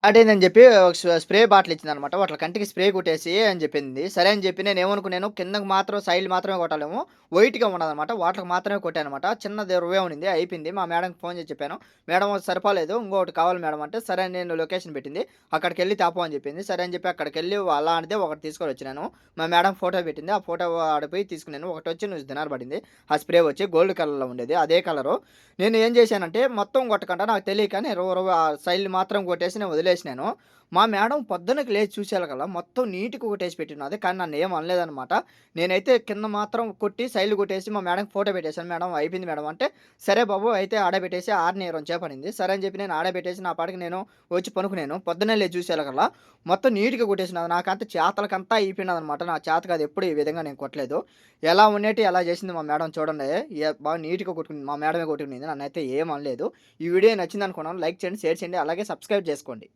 అటేందని జెప్పి ఒక spray bottle ఇచ్చిందనమాట. వాట్ల కంటికి స్ప్రే కొట్టేసి అని జెప్పింది. సరే అని జెప్పి నేనేమనుకున్నాను కిందకి మాత్రం సైడ్‌లు మాత్రమే కొట్టాలేమో వైట్‌గా ఉన్నదనమాట. వాటిలకి మాత్రమే కొట్టాననమాట. చిన్నది రువ్వే ఉండింది. అయిపోయింది. మా మేడంకి ఫోన్ చేసి చెప్పాను. మేడం అది సరిపోలేదు. ఇంకొకటి కావాలి మేడం అంటే, సరే అని నేను లొకేషన్ పెట్టింది. అక్కడికెళ్ళి తేపో అని జెప్పింది. సరే అని జెప్పి అక్కడికెళ్ళి అలాంటిదే ఒకటి తీసుకొనొచ్చినాను. మా మేడం ఫోటో పెట్టింది. ఆ ఫోటో ఆడపోయి తీసుకున్నాను. ఒకటొచ్చి నువ్వు దినాలు పడింది. ఆ స్ప్రే వచ్చి గోల్డ్ కలర్‌లో ఉండేది. అదే కలరు. నేను ఏం జేశానంటే మొత్తం కొట్టకుండా నాకు తెలియక నేను ఆ సైడ్‌లు మాత్రం కొట్టేసి నేను వదిలేసినాను. మా మేడం పొద్దున్నకి లేచి చూసేకల్లా మొత్తం నీట్‌గా కొట్టేసి పెట్టినాది. కానీ నన్నేం అనలేదనమాట. నేనైతే కింద మాత్రం కొట్టి సైడ్‌లు కొట్టేసి మా మేడంకి ఫోటో పెట్టేసాను. మేడం అయిపోయింది మేడం అంటే, "సరే బాబు అయితే ఆడే పెట్టేసి ఆరని కొంచెంసేపు" అనింది. సరే అని చెప్పి నేను ఆడే పెట్టేసి నా పాటికి నేను వచ్చి పనుకున్నాను. పొద్దున్నే లేచి చూసేకల్లా మొత్తం నీట్‌గా కొట్టేసినాది. నాకంతా చేతలకంతా అయిపోయినదనమాట. నా చేత కాదు ఎప్పుడు ఈ విధంగా నేను కొట్టలేదు. ఎలా ఉండేటియి అలా చేసింది మా మేడం చూడండి. బాగా నీట్‌గా కొట్టుకుంది. మా మేడమే కొట్టుకునింది. నన్నైతే ఏం అనలేదు. ఈ వీడియో నచ్చిందనుకున్నాను. లైక్ చేయండి, షేర్ చేయండి, అలాగే సబ్స్క్రైబ్ చేసుకోండి.